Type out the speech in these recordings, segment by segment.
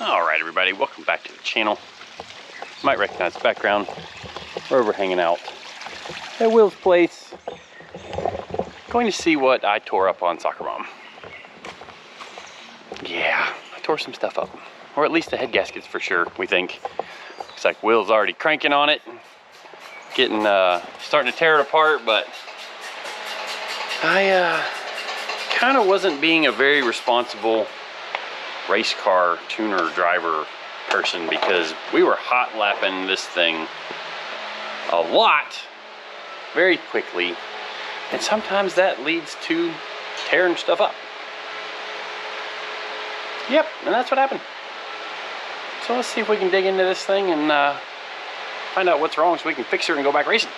Alright everybody, welcome back to the channel. You might recognize the background. We're over hanging out at Will's place. Going to see what I tore up on SoccerMom. Yeah, I tore some stuff up. Or at least the head gaskets for sure, we think. Looks like Will's already cranking on it. Getting, starting to tear it apart, but I kind of wasn't being a very responsible race car tuner driver person because we were hot lapping this thing a lot very quickly, and sometimes that leads to tearing stuff up. Yep, and that's what happened. So let's see if we can dig into this thing and find out what's wrong so we can fix her and go back racing.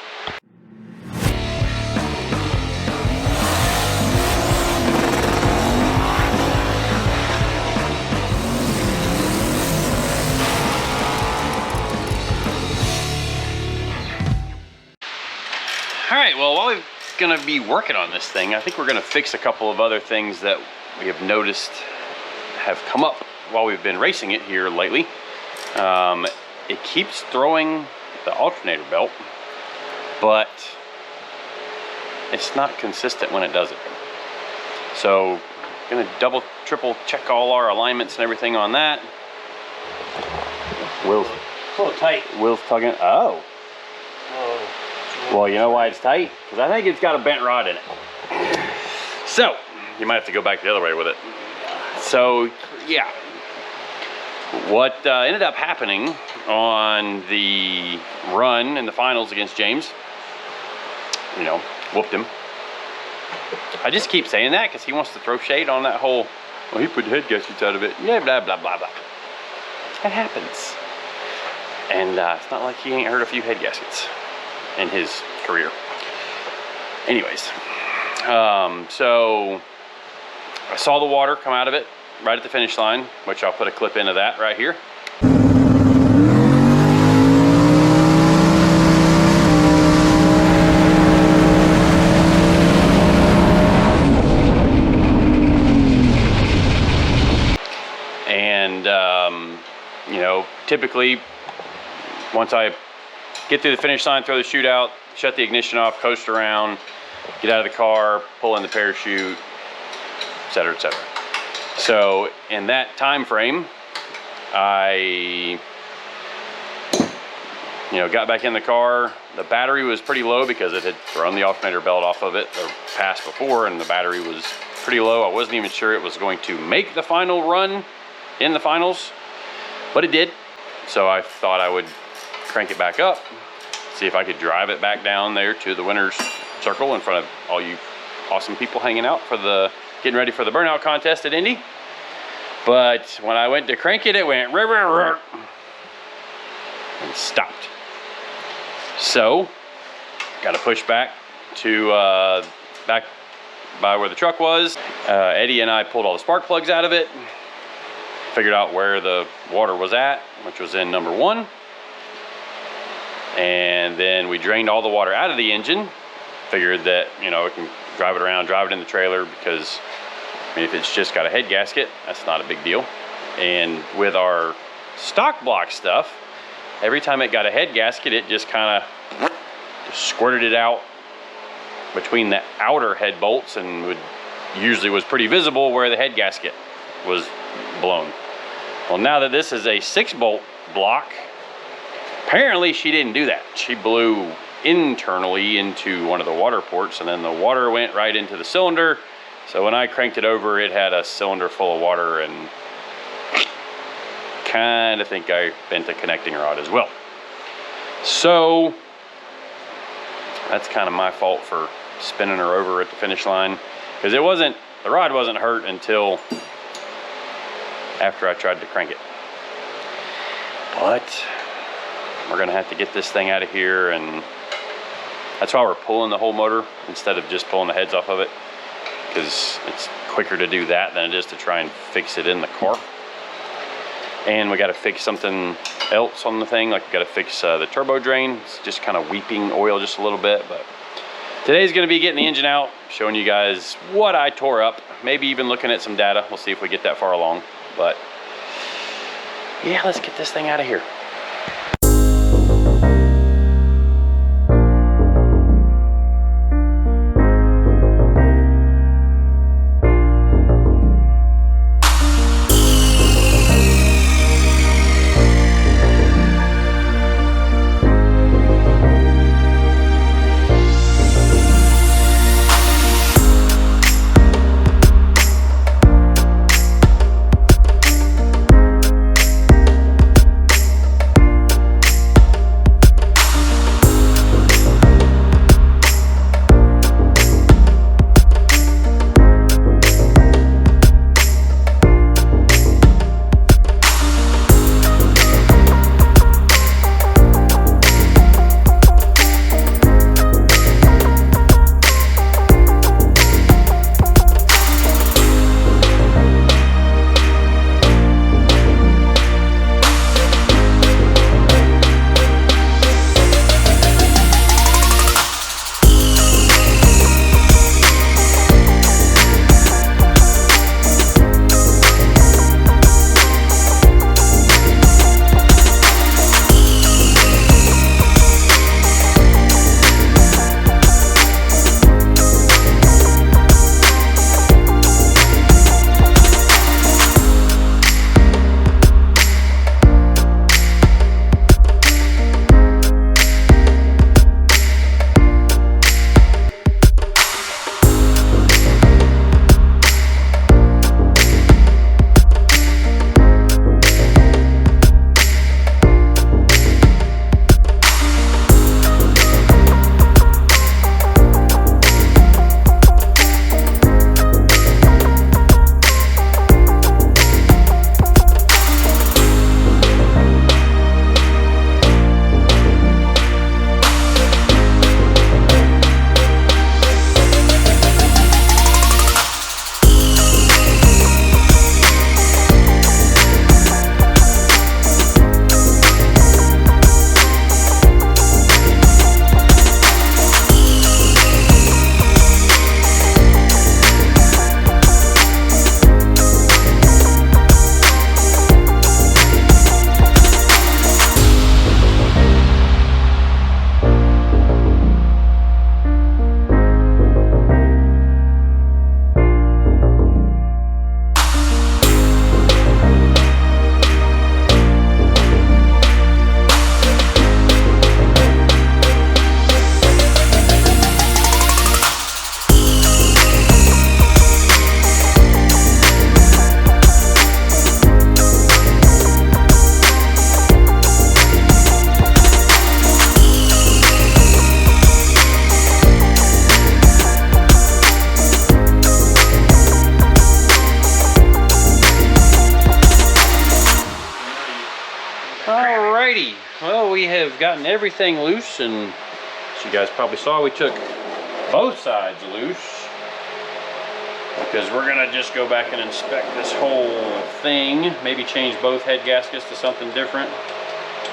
Alright, well, while we're going to be working on this thing, I think we're going to fix a couple of other things that we have noticed have come up while we've been racing it here lately. It keeps throwing the alternator belt, but it's not consistent when it does it. So I'm going to double, triple check all our alignments and everything on that. Will's a little tight. Will's tugging. Oh. Well, you know why it's tight? Because I think it's got a bent rod in it. So, you might have to go back the other way with it. So, yeah. What ended up happening on the run in the finals against James, you know, whooped him. I just keep saying that because he wants to throw shade on that whole, well, he put head gaskets out of it. Yeah, blah, blah, blah, blah. That happens. And it's not like he ain't heard a few head gaskets in his career. Anyways, so I saw the water come out of it right at the finish line, which I'll put a clip into that right here. And you know, typically once I get through the finish line, throw the chute out, shut the ignition off, coast around, get out of the car, pull in the parachute, etc., etc. So in that time frame, I, you know, got back in the car. The battery was pretty low because it had thrown the alternator belt off of it the pass before, and the battery was pretty low. I wasn't even sure it was going to make the final run in the finals, but it did. So I thought I would crank it back up, see if I could drive it back down there to the winner's circle in front of all you awesome people hanging out for the getting ready for the burnout contest at Indy. But when I went to crank it, it went and stopped. So got to push back to back by where the truck was. Eddie and I pulled all the spark plugs out of it, figured out where the water was at, which was in number 1. And then we drained all the water out of the engine. Figured that, you know, we can drive it around, drive it in the trailer, because I mean, if it's just got a head gasket, that's not a big deal. And with our stock block stuff, every time it got a head gasket, it just kind of squirted it out between the outer head bolts, and usually was pretty visible where the head gasket was blown. Well, now that this is a 6-bolt block, apparently she didn't do that. She blew internally into one of the water ports, and then the water went right into the cylinder. So when I cranked it over, it had a cylinder full of water, and kind of think I bent a connecting rod as well. So that's kind of my fault for spinning her over at the finish line, because the rod wasn't hurt until after I tried to crank it. But we're gonna have to get this thing out of here, and that's why we're pulling the whole motor instead of just pulling the heads off of it, because it's quicker to do that than it is to try and fix it in the car. And we got to fix something else on the thing, like we got to fix the turbo drain. It's just kind of weeping oil just a little bit. But today's going to be getting the engine out, showing you guys what I tore up, maybe even looking at some data. We'll see if we get that far along. But yeah, let's get this thing out of here. Alrighty, well, we have gotten everything loose, and as you guys probably saw, we took both sides loose because we're gonna just go back and inspect this whole thing, maybe change both head gaskets to something different,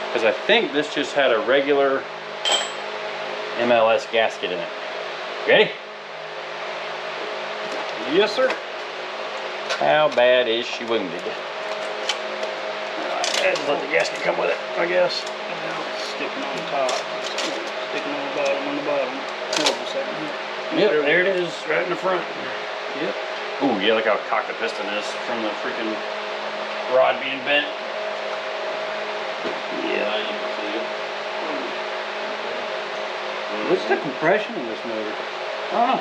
because I think this just had a regular MLS gasket in it. Ready? Yes, sir. How bad is she wounded? Just let the gasket come with it, I guess. And now it's sticking on the top, sticking on the bottom. Hold on a second here. Yep, there it is. Right in the front. Yep. Ooh, yeah, look how cocked the piston is from the freaking rod being bent. Yeah, you can see it. What's the compression in this motor? I don't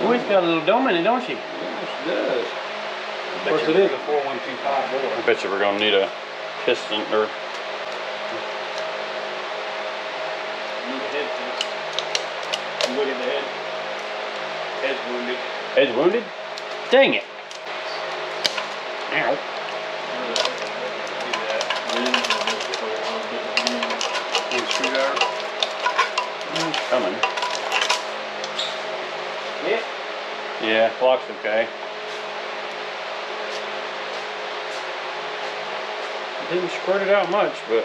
know. Oh, it's got a little dome in it, don't she? Yes, it does. Of course, it is a 4125 bore. I bet you we're gonna need a piston or. Need a head test. Look at the head. Head's wounded. Head's wounded? Dang it. Ow. Screwdriver. It's coming. Yeah. Yeah, lock's okay. Didn't squirt it out much, but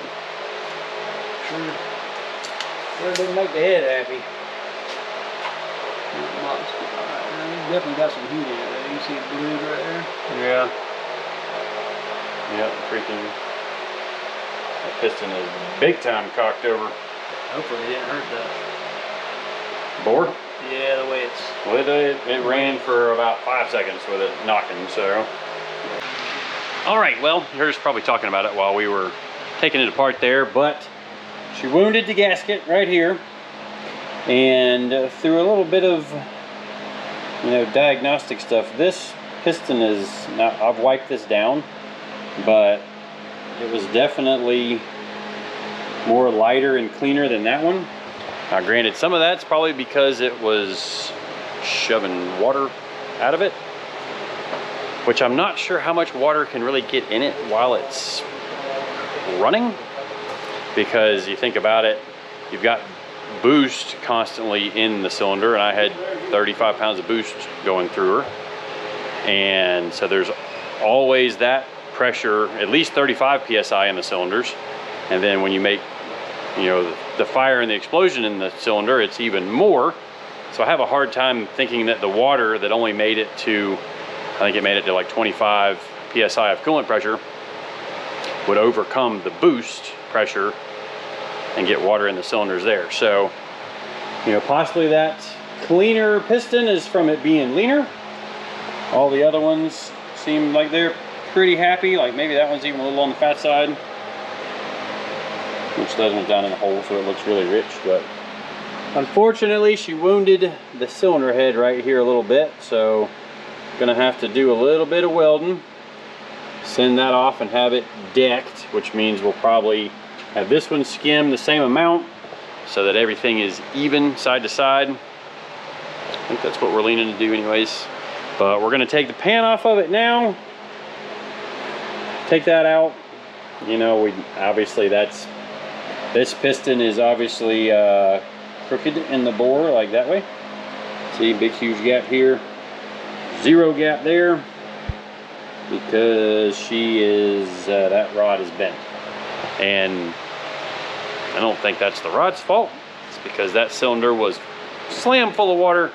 sure didn't make the head happy. Definitely got some heat in it. You see it bleed right there? yeah. Yep, freaking. That piston is big time cocked over. Hopefully it didn't hurt the Board? Yeah, the way it's. Well, it ran for about 5 seconds with it knocking, so. All right, well, you heard us probably talking about it while we were taking it apart there, but she wounded the gasket right here. And through a little bit of, diagnostic stuff, this piston is, now I've wiped this down, but it was definitely more lighter and cleaner than that one. Now granted, some of that's probably because it was shoving water out of it, which I'm not sure how much water can really get in it while it's running, because you think about it, you've got boost constantly in the cylinder, and I had 35 pounds of boost going through her, and so there's always that pressure, at least 35 psi in the cylinders, and then when you make the fire and the explosion in the cylinder, it's even more. So I have a hard time thinking that the water that only made it to, I think it made it to like 25 psi of coolant pressure, would overcome the boost pressure and get water in the cylinders there. So, possibly that cleaner piston is from it being leaner. All the other ones seem like they're pretty happy. Like maybe that one's even a little on the fat side, which does one's down in the hole, so it looks really rich. But unfortunately, she wounded the cylinder head right here a little bit, so gonna have to do a little bit of welding, send that off and have it decked, which means we'll probably have this one skim the same amount so that everything is even side to side. I think that's what we're leaning to do anyways. But we're gonna take the pan off of it now, take that out. We obviously this piston is obviously crooked in the bore like that way. See, big huge gap here, zero gap there, because that rod is bent. And I don't think that's the rod's fault. It's because that cylinder was slam full of water,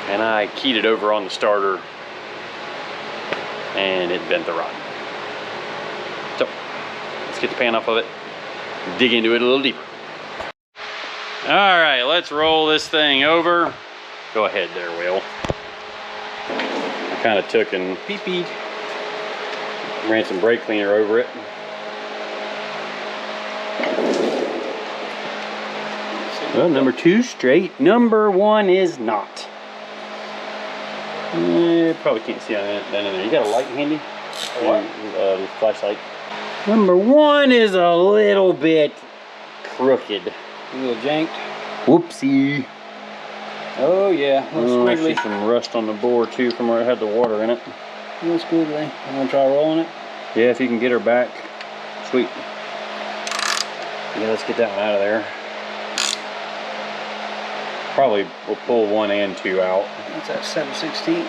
and I keyed it over on the starter and it bent the rod. So let's get the pan off of it, dig into it a little deeper. All right, let's roll this thing over. Go ahead there, Will. I kind of took and pee-peed, ran some brake cleaner over it. Well, number 2 straight. Number 1 is not. Probably can't see on that in there. You got a light handy? What? Flashlight. Number 1 is a little bit crooked. A little janked. Whoopsie. Oh yeah, I see some rust on the bore too from where it had the water in it. That's good, Ray. You want to try rolling it? Yeah, if you can get her back. Sweet. Yeah, let's get that one out of there. Probably we'll pull 1 and 2 out. That's at 7/16.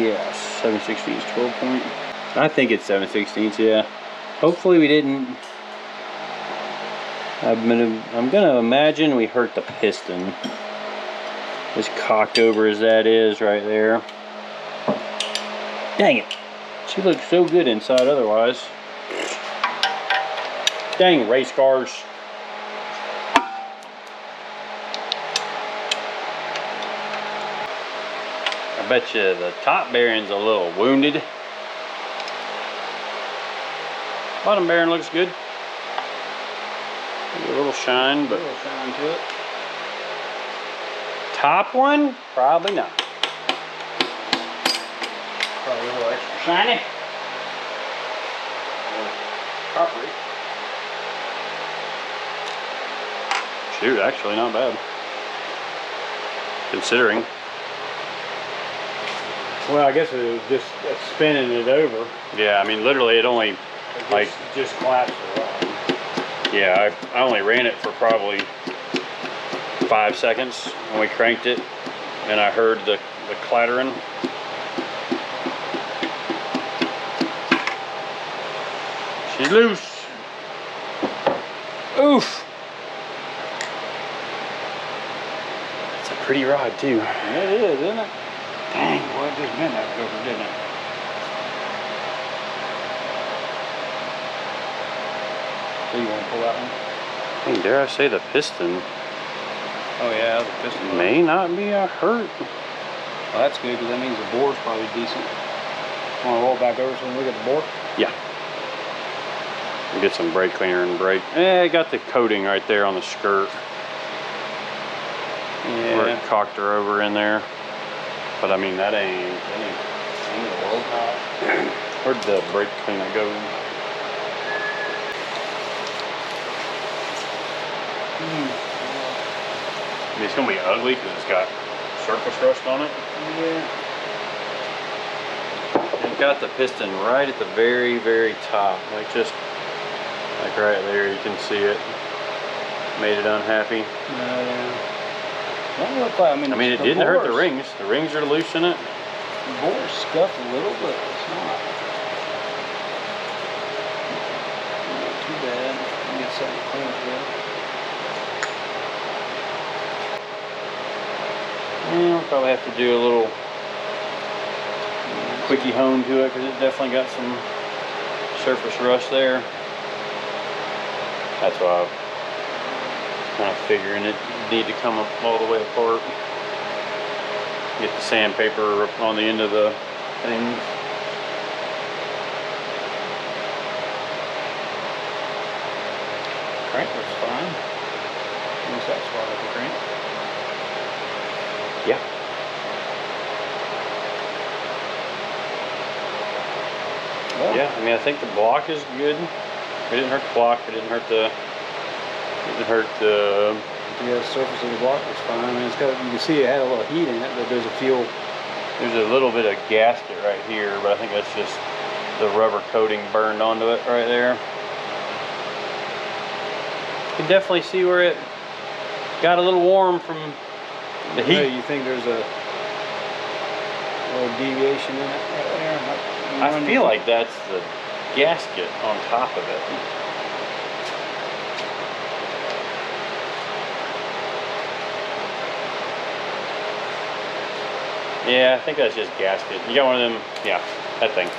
Yes, 7/16, 12 point. I think it's 7/16, yeah. Hopefully we didn't. I'm gonna imagine we hurt the piston. As cocked over as that is right there. Dang it. She looks so good inside otherwise. Dang race cars. I bet you the top bearing's a little wounded. Bottom bearing looks good. Maybe a little shine, but a little shine to it. Top one, probably not. Probably a little extra shiny. Coppery. Shoot, actually not bad. Considering. Well, I guess it was just spinning it over. Yeah, I mean, literally it only, just collapsed the rod. yeah, I only ran it for probably 5 seconds when we cranked it, and I heard the clattering. She's loose. Oof. It's a pretty rod too. Yeah, it is, isn't it? Dang, boy, it just bent that over, didn't it? So you want to pull that one? I mean, dare I say the piston Oh yeah, the piston. may not be a hurt. Well, that's good because that means the bore's probably decent. Want to roll it back over so we can look at the bore? Yeah. Get some brake cleaner and brake. I got the coating right there on the skirt. Yeah. Where it cocked her over in there. But I mean, that ain't the world. Where'd the brake cleaner go? I mean, it's gonna be ugly because it's got surface rust on it. Yeah. It's got the piston right at the very, very top, like just like right there. You can see it. Made it unhappy. Yeah. Don't look like, I mean, it didn't hurt the rings. The rings are loose in it. The bore's scuffed a little, but it's not too bad. Let me get something clean here. We'll probably have to do a little quickie hone to it because it definitely got some surface rust there. That's why I was kind of figuring it need to come up all the way apart. Get the sandpaper up on the end of the thing. Crank looks fine. What's that spot at the crank? Yeah. Well, Yeah, I mean, I think the block is good. It didn't hurt the block. It didn't hurt the. yeah, the surface of the block was fine. I mean, it's got, you can see it had a little heat in it, but there's a fuel. There's a little bit of gasket right here, but I think that's just the rubber coating burned onto it right there. You can definitely see where it got a little warm from the heat. Hey, you think there's a little deviation in it right there? I feel like that's the gasket on top of it. Yeah, I think that's just gasket. You got one of them, yeah, that thing.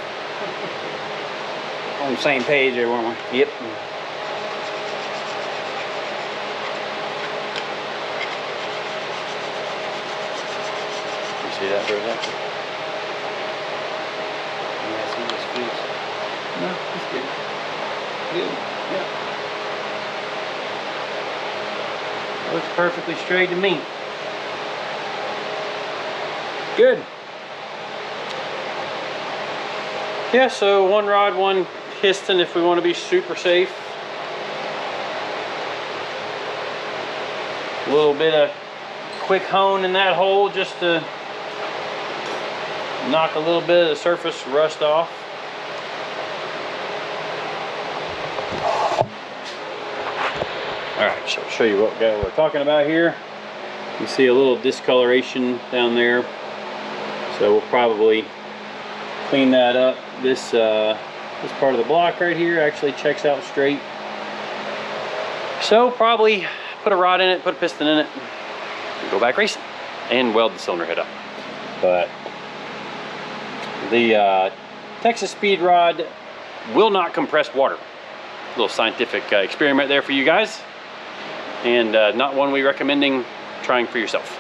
On the same page there, weren't we? Yep. You see that for a second? Yeah, see this fits. No, it's good. Good. Yeah. Looks perfectly straight to me. Good. Yeah, so one rod, one piston if we want to be super safe. A little bit of quick hone in that hole just to knock a little bit of the surface rust off. Alright, so I'll show you what we're talking about here. You see a little discoloration down there. So we'll probably clean that up. This part of the block right here actually checks out straight. So probably put a rod in it, put a piston in it, and go back racing and weld the cylinder head up. But the Texas Speed Rod will not compress water. A little scientific experiment there for you guys, and not one we recommending trying for yourself.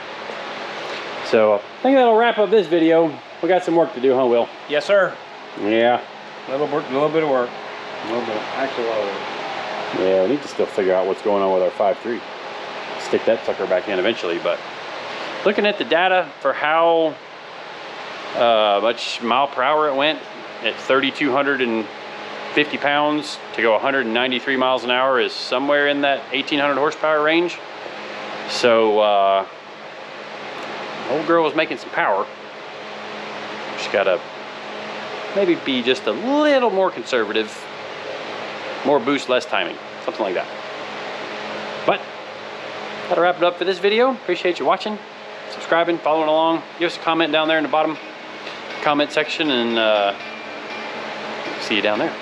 So I think that'll wrap up this video. We got some work to do, huh, Will? Yes, sir. Yeah. A little bit of work. A little bit. Actually, a lot of work. Yeah, we need to still figure out what's going on with our 5.3. Stick that sucker back in eventually, but looking at the data for how much mile per hour it went at 3,250 pounds to go 193 miles an hour is somewhere in that 1,800 horsepower range. So old girl was making some power. She's got to maybe be just a little more conservative, more boost, less timing, something like that. But that'll wrap it up for this video. Appreciate you watching, subscribing, following along. Give us a comment down there in the bottom comment section, and see you down there.